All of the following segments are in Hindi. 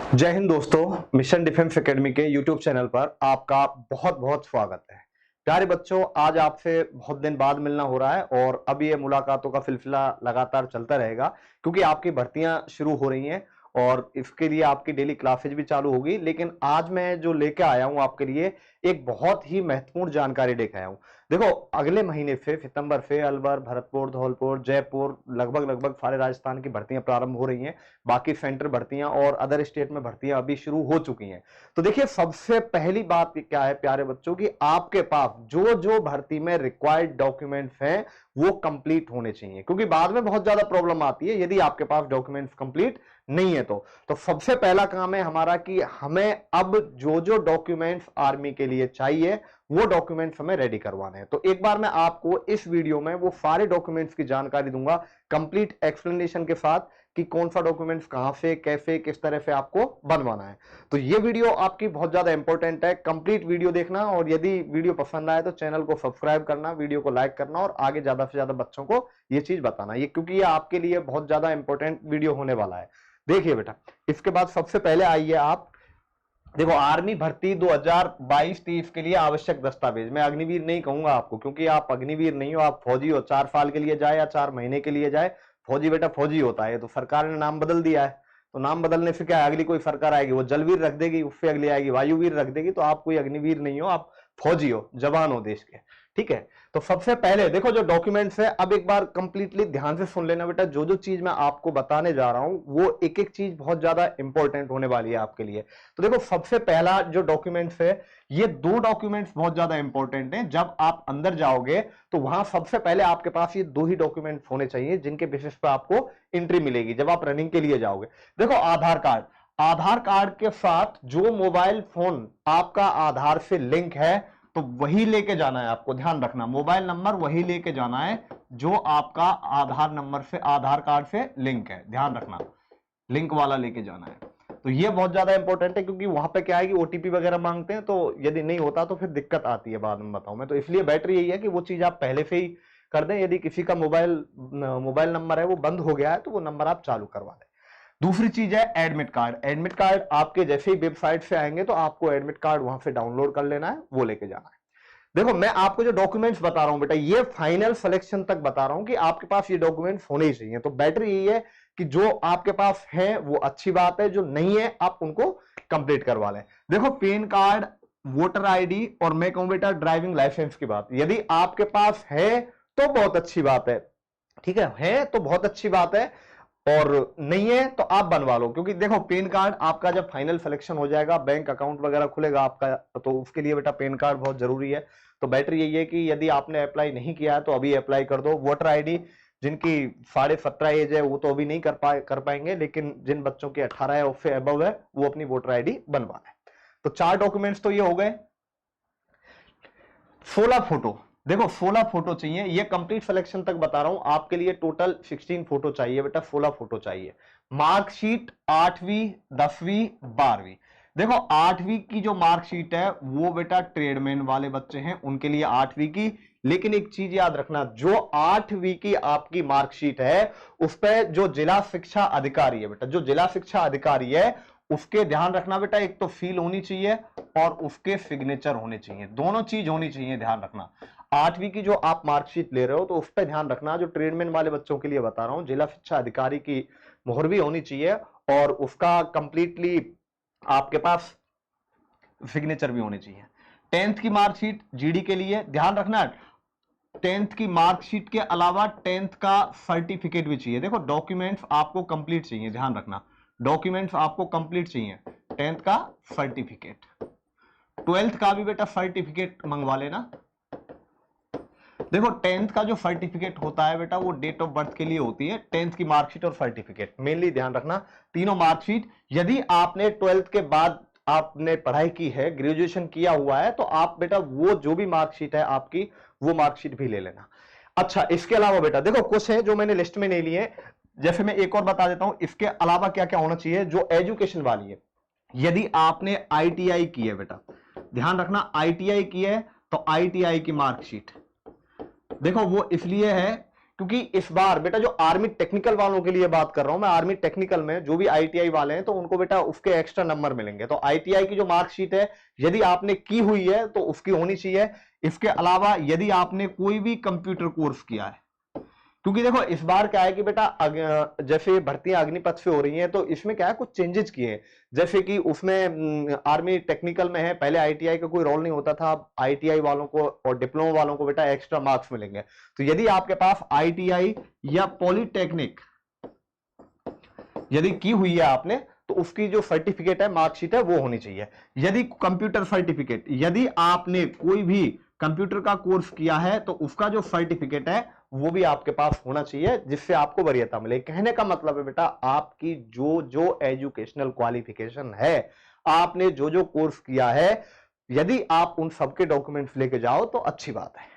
जय हिंद दोस्तों, मिशन डिफेंस एकेडमी के यूट्यूब चैनल पर आपका बहुत बहुत स्वागत है। प्यारे बच्चों, आज आपसे बहुत दिन बाद मिलना हो रहा है और अब ये मुलाकातों का सिलसिला लगातार चलता रहेगा क्योंकि आपकी भर्तियां शुरू हो रही हैं और इसके लिए आपकी डेली क्लासेज भी चालू होगी। लेकिन आज मैं जो लेके आया हूं आपके लिए एक बहुत ही महत्वपूर्ण जानकारी लेके आया हूं। देखो, अगले महीने से सितंबर से अलवर, भरतपुर, धौलपुर, जयपुर, लगभग सारे राजस्थान की भर्तियां प्रारंभ हो रही हैं। बाकी सेंटर भर्तियां और अदर स्टेट में भर्तियां अभी शुरू हो चुकी हैं। तो देखिए, सबसे पहली बात क्या है प्यारे बच्चों की, आपके पास जो जो भर्ती में रिक्वायर्ड डॉक्यूमेंट्स हैं वो कंप्लीट होने चाहिए, क्योंकि बाद में बहुत ज्यादा प्रॉब्लम आती है यदि आपके पास डॉक्यूमेंट्स कंप्लीट नहीं है। तो सबसे पहला काम है हमारा कि हमें अब जो जो डॉक्यूमेंट्स आर्मी के लिए चाहिए वो डॉक्यूमेंट्स हमें रेडी करवाने हैं। तो एक बार मैं आपको इस वीडियो में वो सारे डॉक्यूमेंट्स की जानकारी दूंगा कंप्लीट एक्सप्लेनेशन के साथ कि कौन सा डॉक्यूमेंट्स कहां से, कैसे, किस तरह से आपको बनवाना है। तो ये वीडियो आपकी बहुत ज्यादा इंपॉर्टेंट है, कंप्लीट वीडियो देखना और यदि वीडियो पसंद आए तो चैनल को सब्सक्राइब करना, वीडियो को लाइक करना और आगे ज्यादा से ज्यादा बच्चों को ये चीज बताना, ये क्योंकि ये आपके लिए बहुत ज्यादा इंपॉर्टेंट वीडियो होने वाला है। देखिए बेटा, इसके बाद सबसे पहले आइए आप देखो, आर्मी भर्ती 2022-23 के लिए आवश्यक दस्तावेज। मैं अग्निवीर नहीं कहूंगा आपको, क्योंकि आप अग्निवीर नहीं हो, आप फौजी हो। 4 साल के लिए जाए या 4 महीने के लिए जाए, फौजी बेटा फौजी होता है। तो सरकार ने नाम बदल दिया है, तो नाम बदलने से क्या है, अगली कोई सरकार आएगी वो जलवीर रख देगी, उससे अगली आएगी वायुवीर रख देगी। तो आप कोई अग्निवीर नहीं हो, आप फौजी हो, जवान हो देश के। ठीक है, तो सबसे पहले देखो जो डॉक्यूमेंट्स है, अब एक बार कंप्लीटली ध्यान से सुन लेना बेटा। जो जो चीज मैं आपको बताने जा रहा हूं वो एक एक चीज बहुत ज्यादा इंपॉर्टेंट होने वाली है आपके लिए। तो देखो, सबसे पहला जो डॉक्यूमेंट्स है, ये 2 डॉक्यूमेंट्स बहुत ज्यादा इंपॉर्टेंट हैं। जब आप अंदर जाओगे तो वहां सबसे पहले आपके पास ये 2 ही डॉक्यूमेंट्स होने चाहिए जिनके बेसिस पे आपको एंट्री मिलेगी जब आप रनिंग के लिए जाओगे। देखो, आधार कार्ड। आधार कार्ड के साथ जो मोबाइल फोन आपका आधार से लिंक है तो वही लेके जाना है आपको। ध्यान रखना, मोबाइल नंबर वही लेके जाना है जो आपका आधार नंबर से, आधार कार्ड से लिंक है। ध्यान रखना, लिंक वाला लेके जाना है। तो ये बहुत ज्यादा इंपॉर्टेंट है क्योंकि वहां पे क्या है कि ओटीपी वगैरह मांगते हैं, तो यदि नहीं होता तो फिर दिक्कत आती है, बाद में बताऊं मैं। तो इसलिए बेटर यही है कि वो चीज आप पहले से ही कर दें। यदि किसी का मोबाइल नंबर है वो बंद हो गया है तो वो नंबर आप चालू करवा दें। दूसरी चीज है एडमिट कार्ड। एडमिट कार्ड आपके जैसे ही वेबसाइट से आएंगे तो आपको एडमिट कार्ड वहां से डाउनलोड कर लेना है, वो लेके जाना है। देखो, मैं आपको जो डॉक्यूमेंट्स बता रहा हूं बेटा, ये फाइनल सिलेक्शन तक बता रहा हूं कि आपके पास ये डॉक्यूमेंट्स होने ही चाहिए। तो बेटर यही है कि जो आपके पास है वो अच्छी बात है, जो नहीं है आप उनको कंप्लीट करवा लें। देखो, पैन कार्ड, वोटर आईडी और मैं कहूं बेटा ड्राइविंग लाइसेंस की बात, यदि आपके पास है तो बहुत अच्छी बात है। ठीक है तो बहुत अच्छी बात है, और नहीं है तो आप बनवा लो। क्योंकि देखो, पैन कार्ड आपका जब फाइनल सिलेक्शन हो जाएगा, बैंक अकाउंट वगैरह खुलेगा आपका, तो उसके लिए बेटा पैन कार्ड बहुत जरूरी है। तो बेटर यही है कि यदि आपने अप्लाई नहीं किया है तो अभी अप्लाई कर दो। वोटर आईडी, जिनकी 17.5 एज है वो तो अभी नहीं कर पाएंगे, लेकिन जिन बच्चों की 18 है उससे अबव है वो अपनी वोटर आईडी बनवा लें। तो 4 डॉक्यूमेंट्स तो ये हो गए। 16 फोटो। देखो, 16 फोटो चाहिए, ये कंप्लीट सिलेक्शन तक बता रहा हूं आपके लिए। टोटल 16 फोटो चाहिए बेटा, 16 फोटो चाहिए। मार्कशीट 8वीं, 10वीं, 12वीं। देखो, 8वीं की जो मार्कशीट है वो बेटा ट्रेडमैन वाले बच्चे हैं उनके लिए 8वीं की। लेकिन एक चीज याद रखना, जो 8वीं की आपकी मार्कशीट है उस पर जो जिला शिक्षा अधिकारी है बेटा, जो जिला शिक्षा अधिकारी है उसके ध्यान रखना बेटा, एक तो सील होनी चाहिए और उसके सिग्नेचर होने चाहिए, दोनों चीज होनी चाहिए। ध्यान रखना, 8वीं की जो आप मार्कशीट ले रहे हो तो उस पर ध्यान रखना, जो ट्रेडमैन वाले बच्चों के लिए बता रहा हूं, जिला शिक्षा अधिकारी की मोहर भी होनी चाहिए और उसका कंप्लीटली आपके पास सिग्नेचर भी होने चाहिए। 10th की मार्कशीट जीडी के लिए ध्यान रखना, 10th की मार्कशीट के अलावा 10th का सर्टिफिकेट भी चाहिए। देखो, डॉक्यूमेंट्स आपको कंप्लीट चाहिए, ध्यान रखना, डॉक्यूमेंट्स आपको कंप्लीट चाहिए। 10th का सर्टिफिकेट, 12th का भी बेटा सर्टिफिकेट मंगवा लेना। देखो, 10th का जो सर्टिफिकेट होता है बेटा वो डेट ऑफ बर्थ के लिए होती है। 10th की मार्कशीट और सर्टिफिकेट मेनली ध्यान रखना, तीनों मार्कशीट। यदि आपने 12th के बाद आपने पढ़ाई की है, ग्रेजुएशन किया हुआ है, तो आप बेटा वो जो भी मार्कशीट है आपकी वो मार्कशीट भी ले लेना। अच्छा, इसके अलावा बेटा देखो, कुछ है जो मैंने लिस्ट में नहीं लिए, जैसे मैं एक और बता देता हूं। इसके अलावा क्या क्या होना चाहिए, जो एजुकेशन वाली है, यदि आपने आईटीआई की है बेटा, ध्यान रखना, आईटीआई की है तो आईटीआई की मार्कशीट। देखो, वो इसलिए है क्योंकि इस बार बेटा जो आर्मी टेक्निकल वालों के लिए बात कर रहा हूं मैं, आर्मी टेक्निकल में जो भी आईटीआई वाले हैं तो उनको बेटा उसके एक्स्ट्रा नंबर मिलेंगे। तो आईटीआई की जो मार्कशीट है यदि आपने की हुई है तो उसकी होनी चाहिए। इसके अलावा यदि आपने कोई भी कंप्यूटर कोर्स किया है, क्योंकि देखो इस बार क्या है कि बेटा जैसे भर्तियां अग्निपथ से हो रही हैं तो इसमें क्या है कुछ चेंजेस किए हैं। जैसे कि उसमें आर्मी टेक्निकल में है, पहले आईटीआई का कोई रोल नहीं होता था, आईटीआई वालों को और डिप्लोमा वालों को बेटा एक्स्ट्रा मार्क्स मिलेंगे। तो यदि आपके पास आईटीआई या पॉलिटेक्निक यदि की हुई है आपने तो उसकी जो सर्टिफिकेट है मार्कशीट है वो होनी चाहिए। यदि कंप्यूटर सर्टिफिकेट, यदि आपने कोई भी कंप्यूटर का कोर्स किया है तो उसका जो सर्टिफिकेट है वो भी आपके पास होना चाहिए, जिससे आपको वरीयता मिले। कहने का मतलब है बेटा आपकी जो जो एजुकेशनल क्वालिफिकेशन है, आपने जो जो कोर्स किया है, यदि आप उन सबके डॉक्यूमेंट्स लेके जाओ तो अच्छी बात है।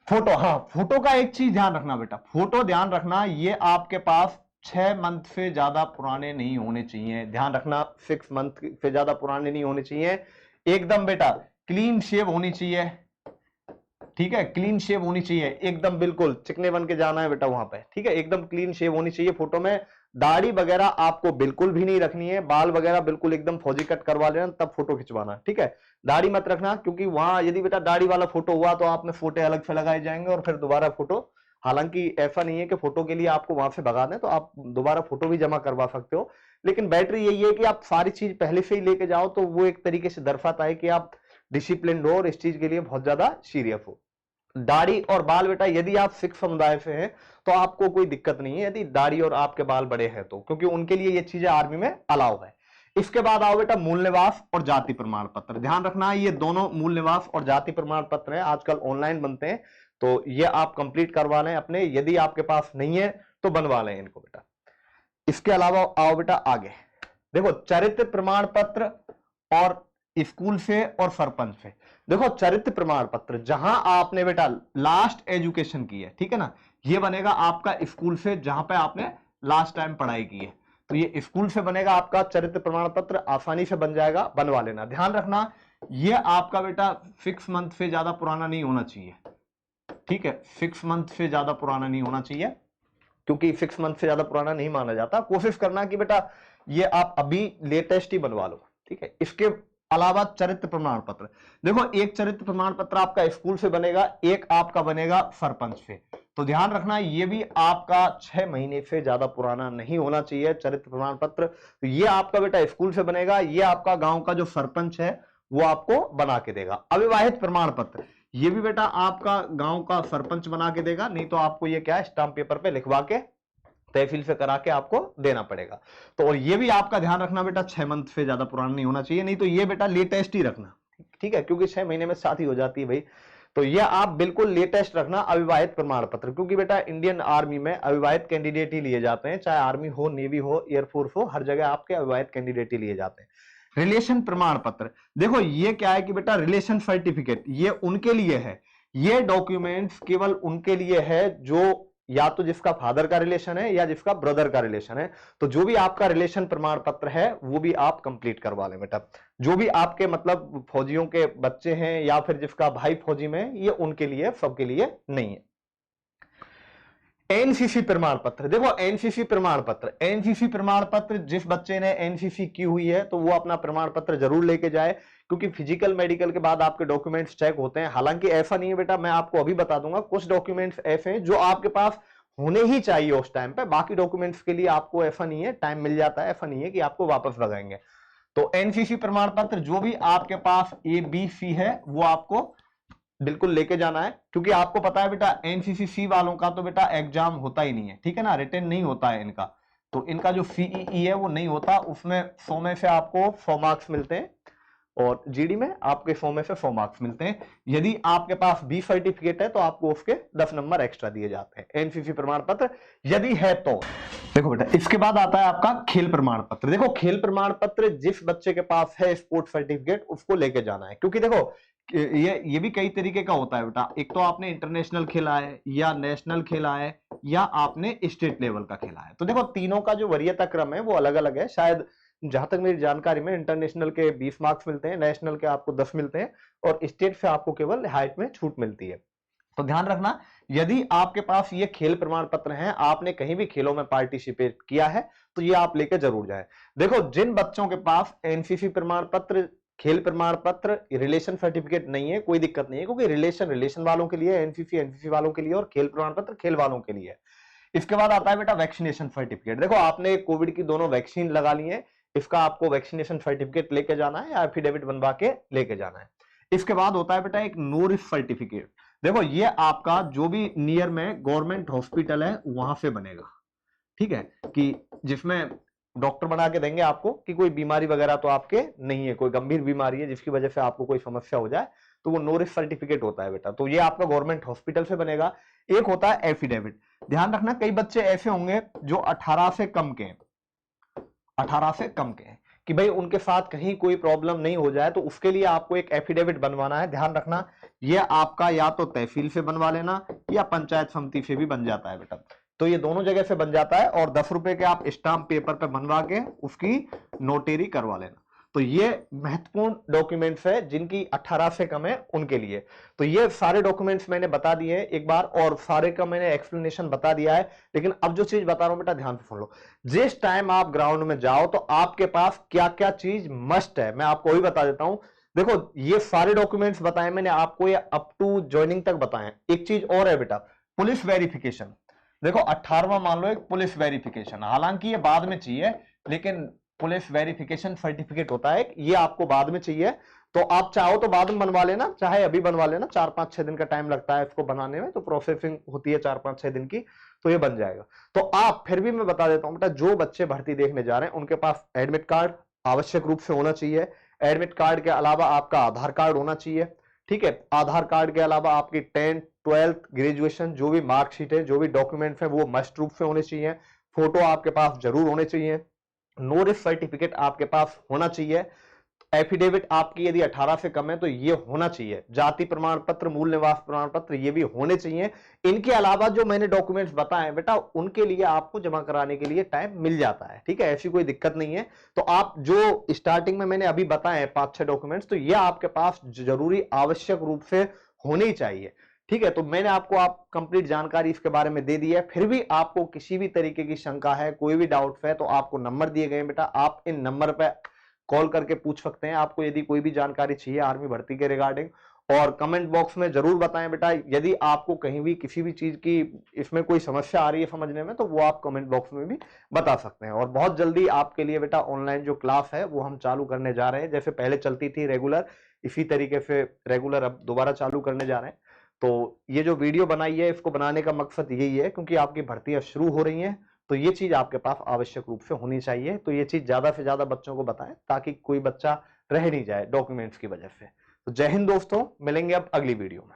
फोटो, हाँ फोटो का एक चीज ध्यान रखना बेटा, फोटो ध्यान रखना ये आपके पास 6 मंथ से ज्यादा पुराने नहीं होने चाहिए। ध्यान रखना 6 मंथ से ज्यादा पुराने नहीं होने चाहिए। एकदम बेटा क्लीन शेव होनी चाहिए, ठीक है, क्लीन शेव होनी चाहिए एकदम, बिल्कुल चिकने बन के जाना है बेटा वहां पे, ठीक है, एकदम क्लीन शेव होनी चाहिए फोटो में। दाढ़ी वगैरह आपको बिल्कुल भी नहीं रखनी है, बाल वगैरह बिल्कुल एकदम फौजी कट करवा लेना तब फोटो खिंचवाना, ठीक है। दाढ़ी मत रखना, क्योंकि वहां यदि बेटा दाढ़ी वाला फोटो हुआ तो आप में फोटो अलग से लगाए जाएंगे और फिर दोबारा फोटो, हालांकि ऐसा नहीं है कि फोटो के लिए आपको वहां से भगा दें, तो आप दोबारा फोटो भी जमा करवा सकते हो, लेकिन बैटरी यही है कि आप सारी चीज पहले से ही लेके जाओ, तो वो एक तरीके से दर्शाता है कि आप डिसिप्लिन हो और इस चीज के लिए बहुत ज्यादा सीरियस हो। दाढ़ी और बाल बेटा यदि आप सिख समुदाय से हैं तो आपको कोई दिक्कत नहीं है यदि दाढ़ी और आपके बाल बड़े हैं तो, क्योंकि उनके लिए ये चीजें आर्मी में अलाउ है। इसके बाद आओ बेटा मूल निवास और जाति प्रमाण पत्र। ध्यान रखना ये दोनों मूल निवास और जाति प्रमाण पत्र हैं, आजकल ऑनलाइन बनते हैं, तो ये आप कंप्लीट करवा लें अपने, यदि आपके पास नहीं है तो बनवा लें इनको बेटा। इसके अलावा आओ बेटा आगे, देखो चरित्र प्रमाण पत्र और स्कूल से और सरपंच से। देखो चरित्र प्रमाण पत्र जहां आपने बेटा लास्ट एजुकेशन की है, ठीक है ना, ये बनेगा आपका स्कूल से जहां पे आपने लास्ट टाइम पढ़ाई की है, तो ये स्कूल से बनेगा आपका चरित्र प्रमाण पत्र, आसानी से बन जाएगा, बनवा लेना। ध्यान रखना ये आपका बेटा 6 मंथ से ज्यादा पुराना नहीं होना चाहिए, ठीक है, 6 मंथ से ज्यादा पुराना नहीं होना चाहिए, क्योंकि 6 मंथ से ज्यादा पुराना नहीं माना जाता। कोशिश करना कि बेटा ये आप अभी लेटेस्ट ही बनवा लो, ठीक है। इसके अलावा चरित्र प्रमाण पत्र, देखो एक चरित्र प्रमाण पत्र आपका स्कूल से बनेगा, एक आपका बनेगा सरपंच से, तो ध्यान रखना ये भी आपका 6 महीने से ज्यादा पुराना नहीं होना चाहिए चरित्र प्रमाण पत्र। तो ये आपका बेटा स्कूल से बनेगा, ये आपका गांव का जो सरपंच है वो आपको बना के देगा। अविवाहित प्रमाण पत्र, ये भी बेटा आपका गांव का सरपंच बना के देगा, नहीं तो आपको ये क्या है स्टाम्प पेपर पे लिखवा के तहसील से करा के आपको देना पड़ेगा। तो और ये भी आपका ध्यान रखना बेटा 6 मंथ से ज्यादा पुराना नहीं होना चाहिए, नहीं तो ये बेटा लेटेस्ट ही रखना, ठीक है, क्योंकि 6 महीने में शादी हो जाती है भाई, तो ये आप बिल्कुल लेटेस्ट रखना अविवाहित प्रमाण पत्र, क्योंकि बेटा इंडियन आर्मी में अविवाहित कैंडिडेट ही लिए जाते हैं, चाहे आर्मी हो, नेवी हो, एयरफोर्स हो, हर जगह आपके अविवाहित कैंडिडेट ही लिए जाते हैं। रिलेशन प्रमाण पत्र, देखो ये क्या है कि बेटा रिलेशन सर्टिफिकेट ये उनके लिए है, ये डॉक्यूमेंट्स केवल उनके लिए है जो या तो जिसका फादर का रिलेशन है या जिसका ब्रदर का रिलेशन है। तो जो भी आपका रिलेशन प्रमाण पत्र है वो भी आप कंप्लीट करवा लें बेटा, जो भी आपके मतलब फौजियों के बच्चे हैं या फिर जिसका भाई फौजी में, ये उनके लिए, सबके लिए नहीं है। एनसीसी प्रमाण पत्र, देखो एनसीसी प्रमाण पत्र, एनसीसी प्रमाण पत्र जिस बच्चे ने एनसीसी की हुई है तो वो अपना प्रमाण पत्र जरूर लेके जाए, क्योंकि फिजिकल मेडिकल के बाद आपके डॉक्यूमेंट्स चेक होते हैं। हालांकि ऐसा नहीं है बेटा, मैं आपको अभी बता दूंगा, कुछ डॉक्यूमेंट्स ऐसे हैं जो आपके पास होने ही चाहिए उस टाइम पे, बाकी डॉक्यूमेंट्स के लिए आपको ऐसा नहीं है, टाइम मिल जाता है, ऐसा नहीं है कि आपको वापस लगाएंगे। तो एनसीसी प्रमाण पत्र जो भी आपके पास ABC है वो आपको बिल्कुल लेके जाना है, क्योंकि आपको पता है बेटा एनसीसी वालों का तो बेटा एग्जाम होता ही नहीं है, ठीक है ना, रिटन नहीं होता है इनका, तो इनका जो सीईई है वो नहीं होता, उसमें 100 में से आपको 100 मार्क्स मिलते हैं और जीडी में आपके 100 में से 100 मार्क्स मिलते हैं। यदि आपके पास बी सर्टिफिकेट है तो आपको उसके 10 नंबर एक्स्ट्रा दिए जाते हैं, एनसीसी प्रमाण पत्र यदि है तो। देखो बेटा इसके बाद आता है आपका खेल प्रमाण पत्र। देखो खेल प्रमाण पत्र जिस बच्चे के पास है स्पोर्ट सर्टिफिकेट उसको लेके जाना है, क्योंकि देखो ये भी कई तरीके का होता है बेटा, एक तो आपने इंटरनेशनल खेला है या नेशनल खेला है या आपने स्टेट लेवल का खेला है, तो देखो तीनों का जो वरीयता क्रम है वो अलग अलग है। शायद जहां तक मेरी जानकारी में इंटरनेशनल के 20 मार्क्स मिलते हैं, नेशनल के आपको 10 मिलते हैं और स्टेट से आपको केवल हाइट में छूट मिलती है। तो ध्यान रखना, यदि आपके पास ये खेल प्रमाण पत्र हैं, आपने कहीं भी खेलों में पार्टिसिपेट किया है, तो ये आप लेके जरूर जाएं। देखो, जिन बच्चों के पास एनसीसी प्रमाण पत्र, खेल प्रमाण पत्र, रिलेशन सर्टिफिकेट नहीं है, कोई दिक्कत नहीं है, क्योंकि रिलेशन वालों के लिए, एनसीसी वालों के लिए, और खेल प्रमाण पत्र खेल वालों के लिए। इसके बाद आता है बेटा वैक्सीनेशन सर्टिफिकेट। देखो, आपने कोविड की दोनों वैक्सीन लगा ली है, इसका आपको वैक्सीनेशन सर्टिफिकेट लेके जाना है या एफिडेविट बनवा के लेके जाना है। इसके बाद होता है बेटा एक नो रिस्क सर्टिफिकेट। देखो, ये आपका जो भी नियर में गवर्नमेंट हॉस्पिटल है वहां से बनेगा, ठीक है, कि जिसमें डॉक्टर बना के देंगे आपको कि कोई बीमारी वगैरह तो आपके नहीं है, कोई गंभीर बीमारी है जिसकी वजह से आपको कोई समस्या हो जाए, तो वो नो रिस्क सर्टिफिकेट होता है बेटा। तो ये आपका गवर्नमेंट हॉस्पिटल से बनेगा। एक होता है एफिडेविट। ध्यान रखना, कई बच्चे ऐसे होंगे जो 18 से कम के हैं, 18 से कम के हैं, कि भाई उनके साथ कहीं कोई प्रॉब्लम नहीं हो जाए, तो उसके लिए आपको एक एफिडेविट बनवाना है। ध्यान रखना, ये आपका या तो तहसील से बनवा लेना या पंचायत समिति से भी बन जाता है बेटा। तो ये दोनों जगह से बन जाता है, और 10 रुपए के आप स्टाम्प पेपर पे बनवा के उसकी नोटेरी करवा लेना। तो ये महत्वपूर्ण डॉक्यूमेंट्स है जिनकी 18 से कम है उनके लिए। तो ये सारे डॉक्यूमेंट्स मैंने बता दिए हैं एक बार, और सारे का मैंने एक्सप्लेनेशन बता दिया है। लेकिन अब जो चीज बता रहा हूं बेटा, ध्यान से सुन लो। जिस टाइम आप ग्राउंड में जाओ तो आपके पास क्या क्या चीज मस्ट है, मैं आपको वही बता देता हूं। देखो, ये सारे डॉक्यूमेंट्स बताए मैंने आपको, ये अप टू ज्वाइनिंग तक बताए। एक चीज और है बेटा, पुलिस वेरिफिकेशन। देखो, 18वां मान लो एक पुलिस वेरिफिकेशन, हालांकि ये बाद में चाहिए, लेकिन पुलिस वेरिफिकेशन सर्टिफिकेट होता है, ये आपको बाद में चाहिए। तो आप चाहो तो बाद में बनवा लेना, चाहे अभी बनवा लेना। 4-5-6 दिन का टाइम लगता है इसको बनाने में, तो प्रोसेसिंग होती है 4-5-6 दिन की, तो ये बन जाएगा। तो आप फिर भी मैं बता देता हूं बेटा, जो बच्चे भर्ती देखने जा रहे हैं उनके पास एडमिट कार्ड आवश्यक रूप से होना चाहिए। एडमिट कार्ड के अलावा आपका आधार कार्ड होना चाहिए, ठीक है। आधार कार्ड के अलावा आपकी 10th 12th ग्रेजुएशन जो भी मार्कशीट है, जो भी डॉक्यूमेंट्स है, वो मस्ट रूप से होने चाहिए। फोटो आपके पास जरूर होने चाहिए। नो रिस्क सर्टिफिकेट आपके पास होना चाहिए। एफिडेविट आपकी यदि 18 से कम है तो ये होना चाहिए। जाति प्रमाण पत्र, मूल निवास प्रमाण पत्र, ये भी होने चाहिए। इनके अलावा जो मैंने डॉक्यूमेंट्स बताए बेटा, उनके लिए आपको जमा कराने के लिए टाइम मिल जाता है, ठीक है, ऐसी कोई दिक्कत नहीं है। तो आप जो स्टार्टिंग में मैंने अभी बताए 5-6 डॉक्यूमेंट्स, तो ये आपके पास जरूरी आवश्यक रूप से होने ही चाहिए, ठीक है। तो मैंने आपको कंप्लीट जानकारी इसके बारे में दे दी है। फिर भी आपको किसी भी तरीके की शंका है, कोई भी डाउट है, तो आपको नंबर दिए गए बेटा, आप इन नंबर पे कॉल करके पूछ सकते हैं, आपको यदि कोई भी जानकारी चाहिए आर्मी भर्ती के रिगार्डिंग। और कमेंट बॉक्स में जरूर बताएं बेटा, यदि आपको कहीं भी किसी भी चीज की इसमें कोई समस्या आ रही है समझने में, तो वो आप कमेंट बॉक्स में भी बता सकते हैं। और बहुत जल्दी आपके लिए बेटा ऑनलाइन जो क्लास है वो हम चालू करने जा रहे हैं। जैसे पहले चलती थी रेगुलर, इसी तरीके से रेगुलर अब दोबारा चालू करने जा रहे हैं। तो ये जो वीडियो बनाई है, इसको बनाने का मकसद यही है, क्योंकि आपकी भर्तियां शुरू हो रही हैं, तो ये चीज आपके पास आवश्यक रूप से होनी चाहिए। तो ये चीज ज्यादा से ज्यादा बच्चों को बताएं, ताकि कोई बच्चा रह नहीं जाए डॉक्यूमेंट्स की वजह से। तो जय हिंद दोस्तों, मिलेंगे अब अगली वीडियो में।